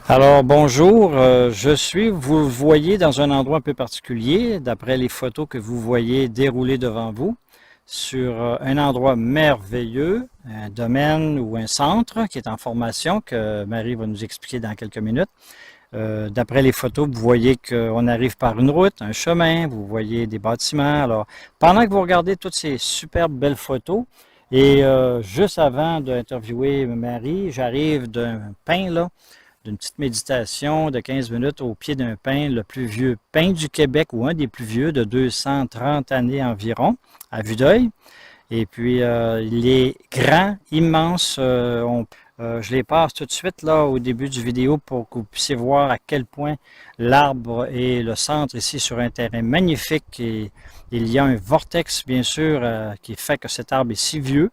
Alors bonjour, vous le voyez dans un endroit un peu particulier, d'après les photos que vous voyez dérouler devant vous, sur un endroit merveilleux, un domaine ou un centre qui est en formation, que Marie va nous expliquer dans quelques minutes. D'après les photos, vous voyez qu'on arrive par une route, un chemin, vous voyez des bâtiments. Alors, pendant que vous regardez toutes ces superbes belles photos, et juste avant d'interviewer Marie, j'arrive d'un pain là, d'une petite méditation de 15 minutes au pied d'un pin, le plus vieux pin du Québec ou un des plus vieux de 230 années environ, à vue d'œil. Et puis, il est grand, immense. Je les passe tout de suite là au début du vidéo pour que vous puissiez voir à quel point l'arbre est le centre ici sur un terrain magnifique. Et il y a un vortex, bien sûr, qui fait que cet arbre est si vieux.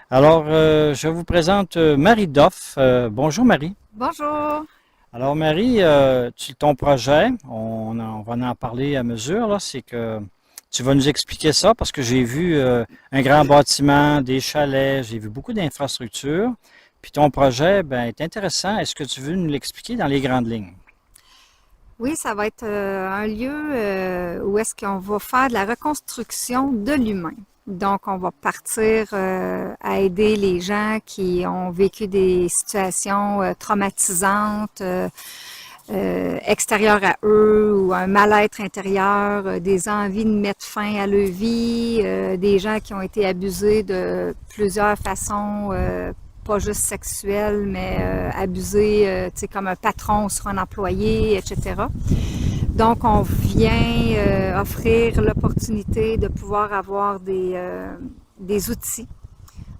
Alors, je vous présente Marie Doff. Bonjour Marie. Bonjour. Alors Marie, ton projet, on va en parler à mesure, là, c'est que tu vas nous expliquer ça parce que j'ai vu un grand bâtiment, des chalets, j'ai vu beaucoup d'infrastructures. Puis ton projet, ben, est intéressant. Est-ce que tu veux nous l'expliquer dans les grandes lignes? Oui, ça va être un lieu où est-ce qu'on va faire de la reconstruction de l'humain. Donc, on va partir à aider les gens qui ont vécu des situations traumatisantes, extérieures à eux, ou un mal-être intérieur, des envies de mettre fin à leur vie, des gens qui ont été abusés de plusieurs façons, pas juste sexuelles, mais abusés, tu sais, comme un patron sur un employé, etc. Donc, on vient offrir l'opportunité de pouvoir avoir des outils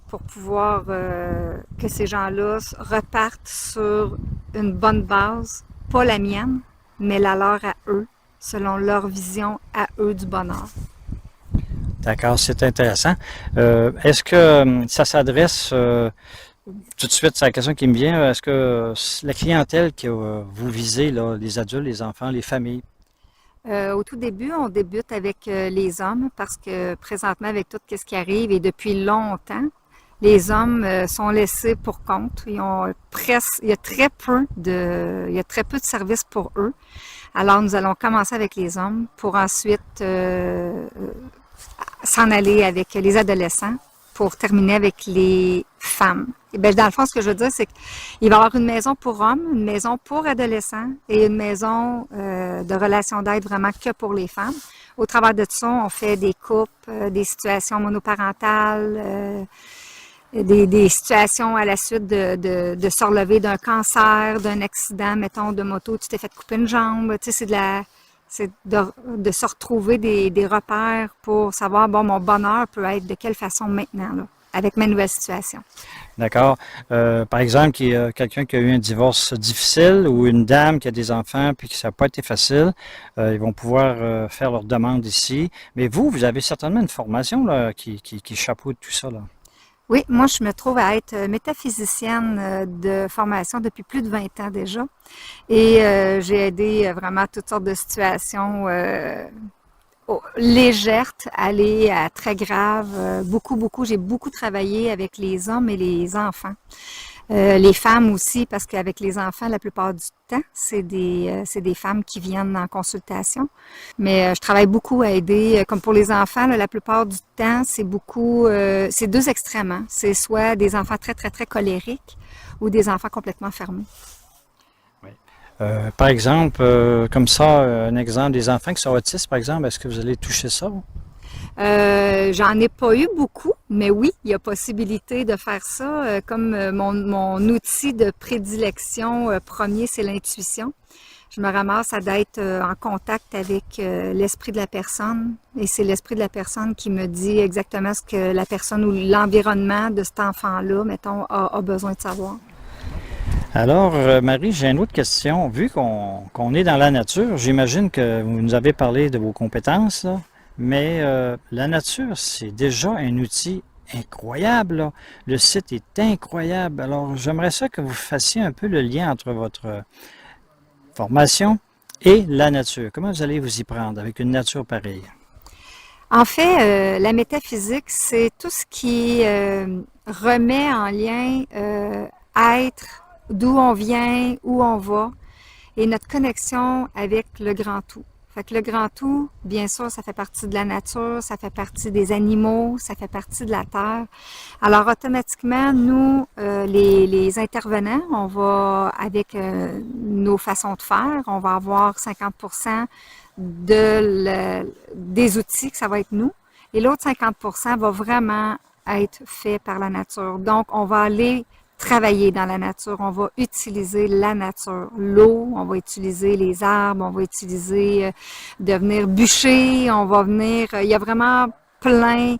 pour pouvoir que ces gens-là repartent sur une bonne base, pas la mienne, mais la leur à eux, selon leur vision à eux du bonheur. D'accord, c'est intéressant. Est-ce que ça s'adresse tout de suite, c'est la question qui me vient, est-ce que la clientèle que vous visez, là, les adultes, les enfants, les familles? Au tout début, on débute avec les hommes parce que présentement, avec tout ce qui arrive et depuis longtemps, les hommes sont laissés pour compte. Il y a il y a très peu de services pour eux. Alors, nous allons commencer avec les hommes pour ensuite s'en aller avec les adolescents pour terminer avec les femmes. Et bien, dans le fond, ce que je veux dire, c'est qu'il va y avoir une maison pour hommes, une maison pour adolescents et une maison de relations d'aide vraiment que pour les femmes. Au travers de ça, on fait des couples, des situations monoparentales, des situations à la suite de se relever d'un cancer, d'un accident, mettons, de moto, tu t'es fait couper une jambe. Tu sais, c'est de se retrouver des repères pour savoir, bon, mon bonheur peut être de quelle façon maintenant, là, avec ma nouvelle situation. D'accord. Par exemple, qu'il y a quelqu'un qui a eu un divorce difficile ou une dame qui a des enfants puis que ça n'a pas été facile, ils vont pouvoir faire leur demande ici. Mais vous avez certainement une formation là, qui chapeaute tout ça, là. Oui, moi, je me trouve à être métaphysicienne de formation depuis plus de 20 ans déjà. Et j'ai aidé vraiment toutes sortes de situations légères, aller à très graves. J'ai beaucoup travaillé avec les hommes et les enfants. Les femmes aussi, parce qu'avec les enfants, la plupart du temps, c'est des femmes qui viennent en consultation. Mais je travaille beaucoup à aider, comme pour les enfants, là, la plupart du temps, c'est beaucoup, c'est deux extrêmes, hein. C'est soit des enfants très, très, très colériques ou des enfants complètement fermés. Oui. Par exemple, comme ça, un exemple des enfants qui sont autistes, par exemple, est-ce que vous allez toucher ça? J'en ai pas eu beaucoup, mais oui, il y a possibilité de faire ça. Comme mon outil de prédilection premier, c'est l'intuition. Je me ramasse à d'être en contact avec l'esprit de la personne et c'est l'esprit de la personne qui me dit exactement ce que la personne ou l'environnement de cet enfant-là, mettons, a besoin de savoir. Alors, Marie, j'ai une autre question. Vu qu'on est dans la nature, j'imagine que vous nous avez parlé de vos compétences, là, mais la nature, c'est déjà un outil incroyable, là. Le site est incroyable. Alors, j'aimerais ça que vous fassiez un peu le lien entre votre formation et la nature. Comment vous allez vous y prendre avec une nature pareille? En fait, la métaphysique, c'est tout ce qui remet en lien être d'où on vient, où on va, et notre connexion avec le grand tout. Fait que le grand tout, bien sûr, ça fait partie de la nature, ça fait partie des animaux, ça fait partie de la terre. Alors automatiquement, nous, les intervenants, on va, avec nos façons de faire, on va avoir 50% des outils, que ça va être nous, et l'autre 50% va vraiment être fait par la nature. Donc, on va aller travailler dans la nature, on va utiliser la nature, l'eau, on va utiliser les arbres, on va utiliser devenir bûcher, on va venir, il y a vraiment plein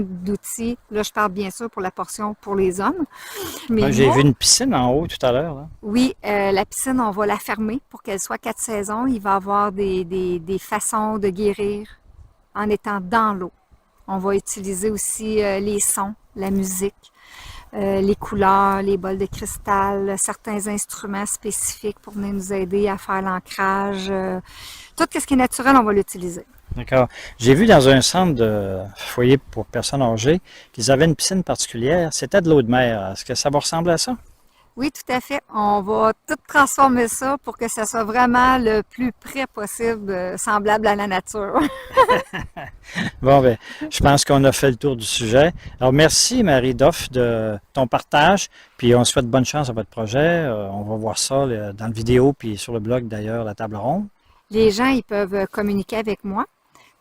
d'outils. Là, je parle bien sûr pour la portion pour les hommes. Mais J'ai moi, vu une piscine en haut tout à l'heure, là. oui, la piscine, on va la fermer pour qu'elle soit 4 saisons. Il va y avoir des façons de guérir en étant dans l'eau. On va utiliser aussi les sons, la musique. Les couleurs, les bols de cristal, certains instruments spécifiques pour venir nous aider à faire l'ancrage. Tout ce qui est naturel, on va l'utiliser. D'accord. J'ai vu dans un centre de foyer pour personnes âgées qu'ils avaient une piscine particulière. C'était de l'eau de mer. Est-ce que ça va ressembler à ça? Oui, tout à fait. On va tout transformer ça pour que ça soit vraiment le plus près possible, semblable à la nature. Bon, ben, je pense qu'on a fait le tour du sujet. Alors, merci, Marie Doff, de ton partage. Puis, on souhaite bonne chance à votre projet. On va voir ça dans la vidéo, puis sur le blog, d'ailleurs, La Table Ronde. Les gens, ils peuvent communiquer avec moi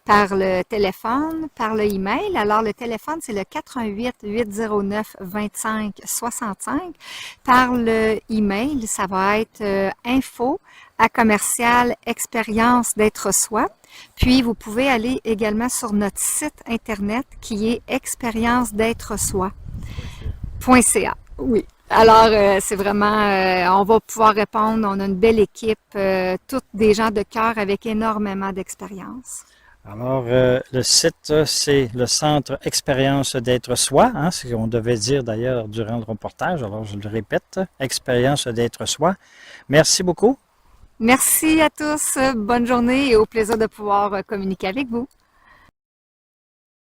par le téléphone, par le email. Alors, le téléphone, c'est le 418-809-2565. Par le email, ça va être info@expérience d'être soi. Puis, vous pouvez aller également sur notre site Internet qui est expérience-d'être-soi.ca. Oui. Alors, c'est vraiment, on va pouvoir répondre. On a une belle équipe, toutes des gens de cœur avec énormément d'expérience. Alors, le site, c'est le Centre Expérience d'être soi, hein, c'est ce qu'on devait dire d'ailleurs durant le reportage. Alors, je le répète, Expérience d'être soi. Merci beaucoup. Merci à tous, bonne journée et au plaisir de pouvoir communiquer avec vous.